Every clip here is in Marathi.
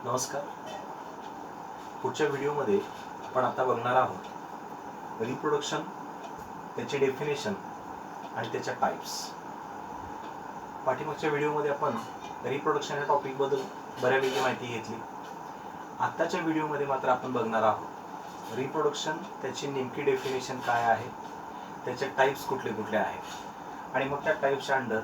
नमस्कार. पुढच्या व्हिडिओमध्ये आपण आता बघणार आहोत रिप्रोडक्शन, त्याचे डेफिनेशन आणि त्याच्या टाइप्स. पाठीमागच्या व्हिडिओमध्ये आपण रिप्रोडक्शन या टॉपिकबद्दल बऱ्यापैकी माहिती घेतली. आत्ताच्या व्हिडिओमध्ये मात्र आपण बघणार आहोत रिप्रोडक्शन, त्याची नेमकी डेफिनेशन काय आहे, त्याचे टाइप्स कुठले कुठले आहेत आणि मग त्या टाइप्सच्या अंडर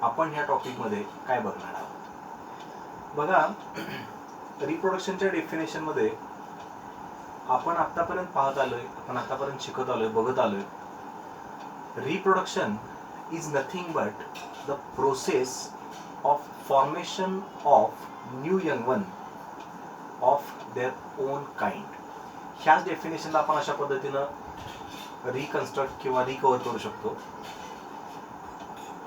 आपण ह्या टॉपिकमध्ये काय बघणार आहोत. बघा, रिप्रोडक्शनच्या डेफिनेशनमध्ये आपण आतापर्यंत पाहत आलोय, आपण आतापर्यंत शिकत आलोय, बघत आलोय, reproduction is nothing but the process of formation of new young one of their own kind. ह्याच डेफिनेशनला आपण अशा पद्धतीनं रिकन्स्ट्रक्ट किंवा रिकव्हर करू शकतो.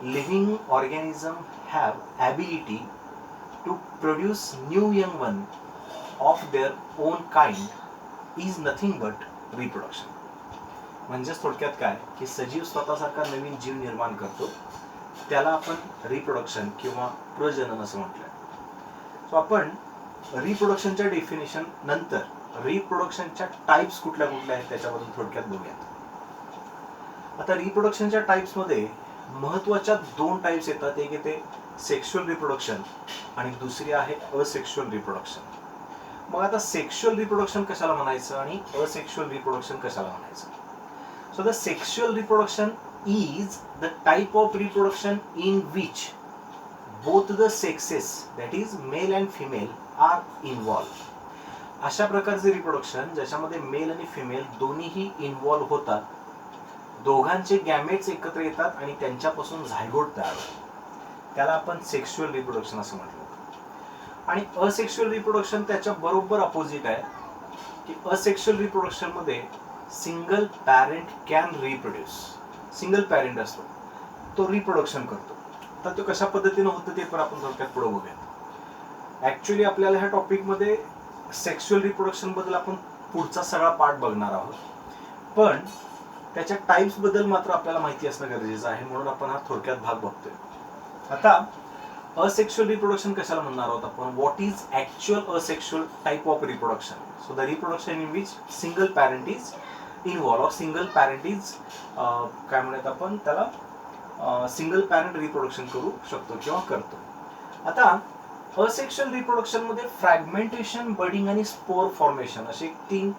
Living organism have ability to produce new young one of their own kind is nothing but reproduction. म्हणजेच थोडक्यात काय की सजीव स्वतःसारखा नवीन जीव निर्माण करतो, त्याला आपण रिप्रोडक्शन किंवा प्रजनन असं म्हटलंय. सो आपण रिप्रोडक्शनच्या डेफिनेशन नंतर रिप्रोडक्शनच्या टाइप्स कुठल्या कुठल्या आहेत त्याच्याबद्दल थोडक्यात बघूयात. आता रिप्रोडक्शनच्या टाइप्समध्ये महत्त्वाच्या दोन टाइप्स येतात. एक येते सेक्शुअल रिप्रोडक्शन आणि दुसरी आहे असेक्शुअल रिप्रोडक्शन. मग आता सेक्शुअल रिप्रोडक्शन कशाला म्हणायचं आणि असेक्शुअल रिप्रोडक्शन कशाला म्हणायचं. So the sexual reproduction is the type of reproduction in which both the sexes, that is male and female, are involve. अशा प्रकारचे रिप्रोडक्शन ज्याच्यामध्ये मेल आणि फिमेल दोन्हीही इन्व्हॉल्व होतात, दोघांचे गॅमेट्स एकत्र येतात आणि त्यांच्यापासून झायगोट तयार होतात, त्याला आपण सेक्शुअल रिप्रोडक्शन असं म्हटलं. आणि असेक्शुअल रिप्रोडक्शन त्याच्या बरोबर अपोजिट आहे की असेक्शुअल रिप्रोडक्शन मध्ये single parent can reproduce. Single parent असतो, तो रिप्रोडक्शन करतो. तर तो कशा पद्धतीनं होतं ते पण आपण थोडक्यात पुढे बघूया. ऍक्च्युली आपल्याला ह्या टॉपिकमध्ये सेक्शुअल रिप्रोडक्शन बद्दल आपण पुढचा सगळा पार्ट बघणार आहोत, पण त्याच्या टाइप्स बद्दल मात्र आपल्याला माहिती असणं गरजेचं आहे, म्हणून आपण हा थोडक्यात भाग बघतोय. आता असेक्शुअल रिप्रोडक्शन कशाला म्हणणार आहोत आपण. What is actual asexual type of reproduction. So the reproduction in which single parent is involve, और सिंगल पॅरेंट इज काय म्हणत आपण त्याला सिंगल पॅरेंट रिप्रोडक्शन करू शकतो किंवा करतो. आता असेक्शुअल रिप्रोडक्शन मध्ये फ्रॅगमेंटेशन, बडिंग आणि स्पोर फॉर्मेशन असे 3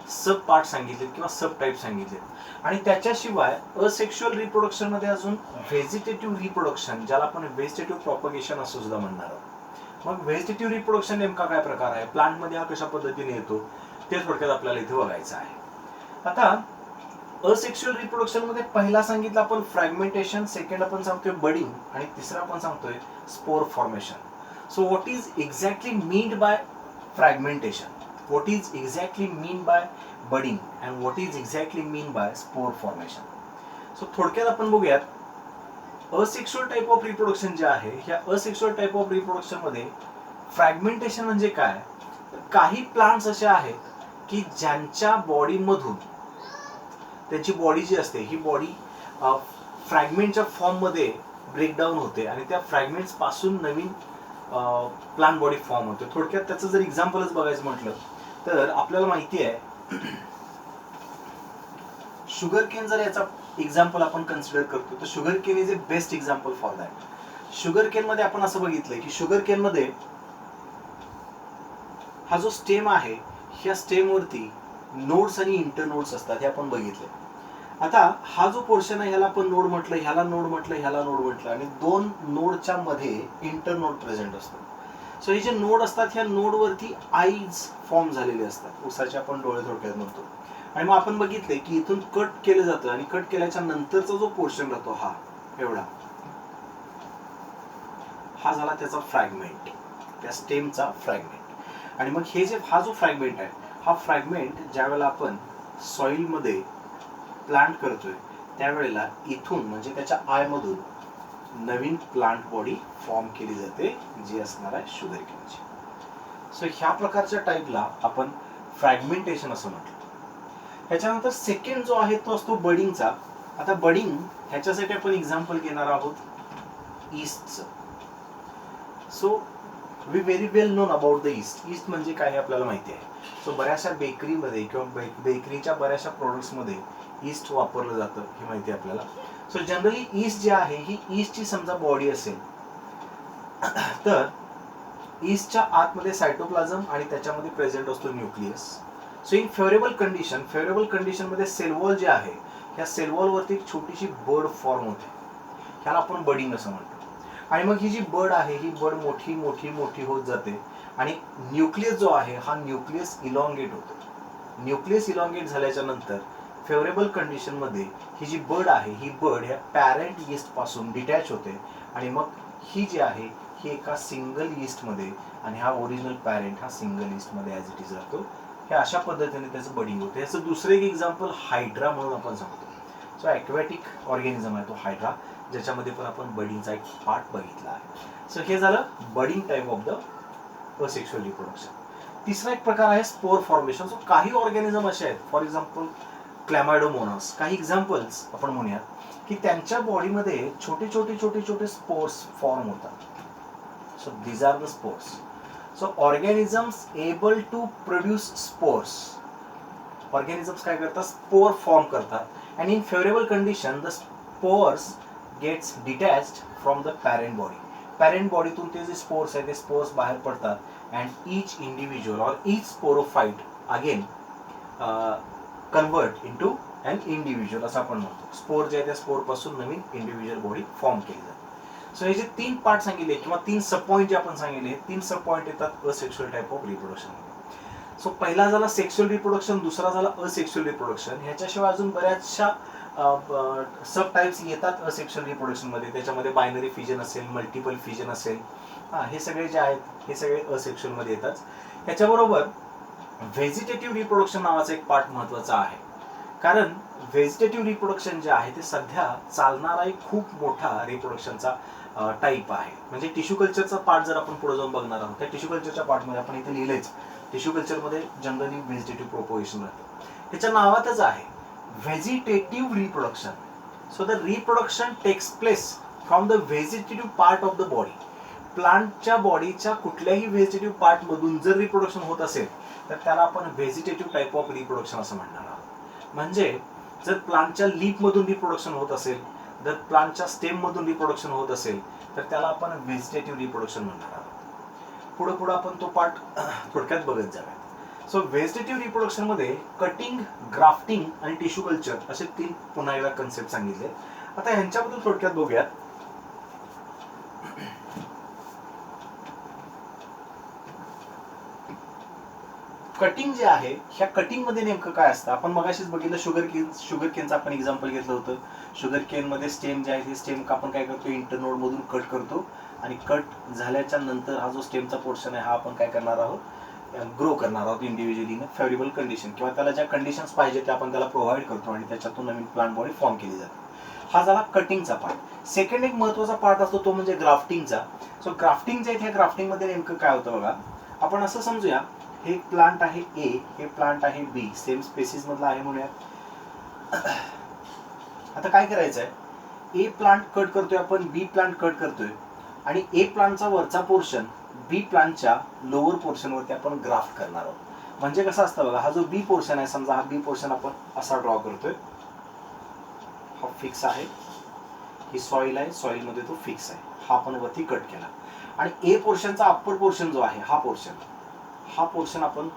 सब पार्ट सांगितले किंवा सब टाइप सांगितले. आणि त्याच्याशिवाय असेक्शुअल रिप्रोडक्शन मध्ये अजून व्हेजिटेटिव्ह रिप्रोडक्शन, ज्याला आपण व्हेजिटेटिव्ह प्रॉपगेशन असं सुद्धा म्हणणार आहोत. मग व्हेजिटेटिव्ह रिप्रोडक्शन नेमका काय प्रकार आहे, प्लांट मध्ये हा कशा पद्धतीने येतो, ते थोडक्यात आपल्याला इथे बघायचं आहे. आता असेक्शुअल रिप्रोडक्शन मध्ये पहिला सांगितलं आपण फ्रॅगमेंटेशन, सेकंड आपण सांगतोय बडिंग आणि तिसरा आपण सांगतोय spore formation. So what is exactly meant by fragmentation, what is exactly mean by budding and what is exactly mean by spore formation. So थोडक्यात आपण बघूयात असेक्शुअल टाइप ऑफ रिप्रोडक्शन जे आहे, ह्या असेक्शुअल टाइप ऑफ रिप्रोडक्शन मध्ये फ्रॅगमेंटेशन म्हणजे काय. काही प्लांट्स असे आहेत की ज्यांच्या बॉडीमधून, त्यांची बॉडी जी असते ही बॉडी फ्रॅगमेंटच्या फॉर्म मध्ये ब्रेकडाऊन होते आणि त्या फ्रॅगमेंट्स पासून नवीन प्लांट बॉडी फॉर्म होते. थोडक्यात त्याचं जर एक्झाम्पलच बघायचं म्हटलं तर आपल्याला माहिती आहे शुगर केन, जर याचा एक्झाम्पल आपण कन्सिडर करतो तर sugar cane is a best example for that. Sugar cane मध्ये आपण असं बघितलंय की शुगर केन मध्ये हा जो स्टेम आहे, ह्या स्टेम वरती नोड्स आणि इंटरनोड्स असतात, हे आपण बघितले. आता हा जो पोर्शन आहे ह्याला आपण नोड म्हटलं, ह्याला नोड म्हटलं, ह्याला नोड म्हटलं, आणि 2 नोडच्या मध्ये इंटरनोड प्रेझेंट असतो. सो हे जे नोड असतात, ह्या नोडवरती आईज फॉर्म झालेले असतात, उसाचे आपण डोळे थोडक्यात म्हणतो. आणि मग आपण बघितले की इथून कट केलं जातं आणि कट केल्याच्या नंतरचा जो पोर्शन राहतो हा एवढा, हा झाला त्याचा फ्रॅगमेंट, त्या स्टेमचा फ्रॅगमेंट. आणि मग हे जे हा जो फ्रॅगमेंट आहे, हा फ्रॅगमेंट ज्या वेळेला आपण सॉइल मध्ये प्लांट करतोय त्यावेळेला इथून म्हणजे त्याच्या आय मधून नवीन प्लांट बॉडी फॉर्म केली जाते, जी असणार आहे शुगर केनची. सो ह्या प्रकारच्या टाइपला आपण फ्रॅगमेंटेशन असं म्हटलं. ह्याच्यानंतर सेकंड जो आहे तो असतो बडिंगचा. आता बडिंग ह्याच्यासाठी आपण एक्झाम्पल घेणार आहोत ईस्टचं. So we very well known about the east. East म्हणजे काय हे आपल्याला माहिती आहे. सो बऱ्याचशा बेकरीमध्ये किंवा बेकरीच्या बऱ्याचशा प्रोडक्ट्समध्ये ईस्ट वापरलं जातं ही माहिती आहे आपल्याला. सो जनरली ईस्ट जे आहे ही ईस्टची समजा बॉडी असेल तर ईस्टच्या आतमध्ये सायटोप्लाझम आणि त्याच्यामध्ये प्रेझेंट असतो न्यूक्लियस. सो इन फेवरेबल कंडिशनमध्ये सेल वॉल जे आहे ह्या सेल वॉलवरती एक छोटीशी बड फॉर्म होते, ह्याला आपण बडिंग असं म्हणतो. आणि मग ही जी बड आहे ही बड मोठी मोठी मोठी होत जाते आणि न्यूक्लियस जो आहे हा न्यूक्लियस इलॉंगेट होतो. न्यूक्लियस इलॉंगेट झाल्याच्या नंतर फेवरेबल कंडिशनमध्ये ही जी बड आहे ही बड ह्या पॅरेंट ईस्ट पासून डिटॅच होते आणि मग ही जी आहे ही एका सिंगल ईस्टमध्ये आणि हा ओरिजिनल पॅरेंट हा सिंगल ईस्टमध्ये ॲज इट इज राहतो. हे अशा पद्धतीने त्याचं बडिंग होतं. याचं दुसरं एक एक्झाम्पल हायड्रा म्हणून आपण सांगतो. सो ॲक्वॅटिक ऑर्गॅनिझम आहे तो हायड्रा, ज्याच्यामध्ये पण आपण बडिंगचा एक पार्ट बघितला आहे. सो हे झालं budding type of the asexual reproduction. तिसरा एक प्रकार आहे स्पोर फॉर्मेशन. सो काही ऑर्गॅनिझम असे आहेत, फॉर एक्झाम्पल क्लॅमायडोमोनास, काही एक्झाम्पल्स आपण म्हणूयात की त्यांच्या बॉडीमध्ये छोटे छोटे छोटे छोटे स्पोर्स फॉर्म होतात. So these are the spores. So organisms able to produce spores. Organisms काय करतात, स्पोर फॉर्म करतात and in favorable condition the spores gets detached from the parent body. Parent बॉडीतून ते जे स्पोर्स आहेत ते स्पोर्स बाहेर पडतात and each individual or each sporophyte again convert into an individual असं आपण म्हणतो. स्पोर जे आहे त्या स्पोर पासून नवीन इंडिव्हिज्युअल बॉडी फॉर्म केली जाते. सो हे जे 3 पार्ट सांगितले किंवा 3 सब पॉईंट जे आपण सांगितले, 3 सब पॉईंट येतात asexual type of reproduction. So पहिला झाला सेक्शुअल रिप्रोडक्शन, दुसरा झाला असेक्शुअल रिप्रोडक्शन. ह्याच्याशिवाय अजून बऱ्याचशा सब टाईप्स येतात असेक्शुअल रिप्रोडक्शनमध्ये. त्याच्यामध्ये बायनरी फिजन असेल, मल्टिपल फिजन असेल, हे सगळे जे आहेत हे सगळे असेक्शुअलमध्ये येतात. ह्याच्याबरोबर व्हेजिटेटिव्ह रिप्रोडक्शन नावाचा एक पार्ट महत्त्वाचा आहे, कारण व्हेजिटेटिव्ह रिप्रोडक्शन जे आहे ते सध्या चालणारा एक खूप मोठा रिप्रोडक्शनचा टाईप आहे. म्हणजे टिश्यू कल्चरचा पार्ट जर आपण पुढे जाऊन बघणार आहोत, त्या टिश्यू कल्चरच्या पार्टमध्ये आपण इथे लिहिलंच, टिश्यू कल्चरमध्ये जनरली व्हेजिटेटिव्ह प्रोपोगेशन राहतं. त्याच्या नावातच आहे vegetative reproduction. So the reproduction takes place from the vegetative part of the body. प्लांटच्या बॉडीच्या कुठल्याही व्हेजिटेटिव्ह पार्टमधून जर रिप्रोडक्शन होत असेल तर त्याला आपण व्हेजिटेटिव्ह टाईप ऑफ रिप्रोडक्शन असं म्हणणार आहोत. म्हणजे जर प्लांटच्या लीफमधून रिप्रोडक्शन होत असेल, जर प्लांटच्या स्टेममधून रिप्रोडक्शन होत असेल तर त्याला आपण व्हेजिटेटिव्ह रिप्रोडक्शन म्हणणार आहोत. पुढे पुढे आपण तो पार्ट थोडक्यात बघत जाऊयात. सो व्हेजिटेटिव्ह रिप्रोडक्शनमध्ये कटिंग, ग्राफ्टिंग आणि टिश्यू कल्चर असे 3 पुन्हा एकदा कन्सेप्ट सांगितले. आता ह्यांच्याबद्दल थोडक्यात बघूयात. कटिंग जे आहे ह्या कटिंगमध्ये नेमकं काय असतं, आपण मगाशीच बघितलं शुगर केनचं आपण एक्झाम्पल घेतलं होतं. शुगर केनमध्ये स्टेम जे आहे ते स्टेम आपण काय करतो, इंटरनोडमधून कट करतो आणि कट झाल्याच्या नंतर हा जो स्टेमचा पोर्शन आहे हा आपण काय करणार आहोत, ग्रो करणार आहोत इंडिव्हिज्युअली इन फेवरेबल कंडिशन, किंवा त्याला ज्या कंडिशन्स पाहिजे त्या आपण त्याला प्रोव्हाइड करतो आणि त्याच्यातून नवीन प्लांट बॉडी फॉर्म केली जाते. हा झाला कटिंगचा पार्ट. सेकंड एक महत्त्वाचा पार्ट असतो तो म्हणजे ग्राफ्टिंगचा. सो ग्राफ्टिंग जे आहे ह्या ग्राफ्टिंगमध्ये नेमकं काय होतं बघा, आपण असं समजूया हे प्लांट आहे ए, हे प्लांट आहे बी, सेम स्पेसिस मधला आहे म्हणूयात. आता काय करायचं आहे, ए प्लांट कट करतोय आपण, बी प्लांट कट करतोय आणि ए प्लांटचा वरचा पोर्शन बी प्लांटच्या लोअर पोर्शनवरती आपण ग्राफ्ट करणार आहोत. म्हणजे कसं असतं बघा, हा जो बी पोर्शन आहे समजा, हा बी पोर्शन आपण असा ड्रॉ करतोय, हा फिक्स आहे, ही सॉइल आहे, सॉइल मध्ये तो फिक्स आहे, हा आपण वरती कट केला. आणि ए पोर्शनचा अप्पर पोर्शन जो आहे हा पोर्शन आपण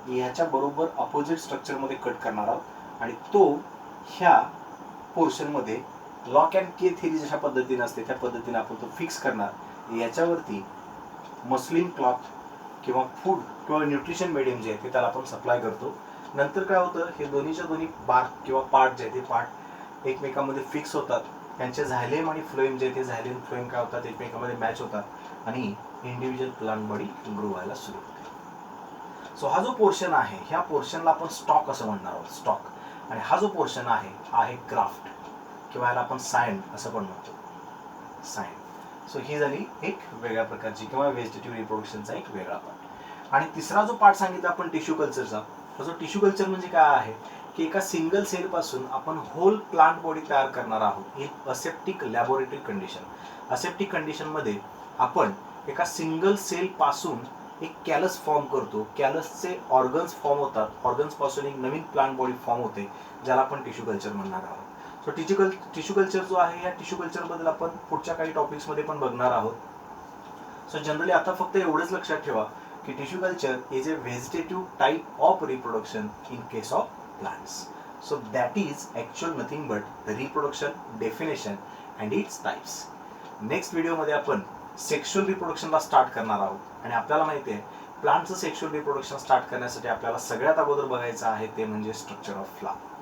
ह्याच्या बरोबर अपोजिट स्ट्रक्चर मध्ये कट करणार आहोत आणि तो ह्या पोर्शन मध्ये लॉक अँड की थेरी जशा पद्धतीने असते त्या पद्धतीने आपण तो फिक्स करणार. याच्यावरती मस्लिन क्लॉथ किंवा फूड किंवा न्यूट्रिशन मीडियम जे आहे ते त्याला आपण सप्लाय करतो. नंतर काय होतं, हे दोन्हीच्या दोन्ही बार्क किंवा पार्ट जे आहे ते पार्ट एकमेकांमध्ये फिक्स होतात. त्यांचे झायलेम आणि फ्लोएम जे आहे ते झायलेम फ्लोएम काय होतात, एकमेकांमध्ये मॅच होतात आणि इंडिव्हिज्युअल प्लांट बॉडी ग्रो व्हायला सुरू होते. सो हा जो पोर्शन आहे ह्या पोर्शनला आपण स्टॉक असं म्हणणार आहोत, स्टॉक. आणि हा जो पोर्शन आहे हा आहे ग्राफ्ट किंवा ह्याला आपण सायन असं पण म्हणतो, सायन. सो ही झाली एक वेगळ्या प्रकारची किंवा व्हेजिटेटिव्ह रिप्रोडक्शनचा एक वेगळा पार्ट. आणि तिसरा जो पार्ट सांगितला आपण टिश्यू कल्चरचा, तो टिश्यू कल्चर म्हणजे काय आहे की एका सिंगल सेल पासून आपण होल प्लांट बॉडी तयार करणार आहोत in aseptic laboratory condition. Aseptic कंडिशनमध्ये आपण एका सिंगल सेल पासून एक कॅलस फॉर्म करतो. कॅलसचे ऑर्गन्स फॉर्म होतात. ऑर्गन्स पासून एक नवीन प्लांट बॉडी फॉर्म होते, ज्याला आपण टिश्यू कल्चर म्हणणार आहोत. सो टिश्यू कल्चर जो आहे, या टिश्यू कल्चर बद्दल आपण पुढच्या काही टॉपिक्स मध्ये पण बघणार आहोत. सो जनरली आता फक्त एवढंच लक्षात ठेवा की tissue culture is a vegetative type of reproduction in case of plants. So that is actual nothing but reproduction definition and its types. Next व्हिडिओमध्ये आपण सेक्शुअल रिप्रोडक्शनला स्टार्ट करणार आहोत. आणि आपल्याला माहिती आहे, प्लांटचं सेक्शुअल रिप्रोडक्शन स्टार्ट करण्यासाठी आपल्याला सगळ्यात अगोदर बघायचं आहे ते म्हणजे स्ट्रक्चर ऑफ फ्लावर.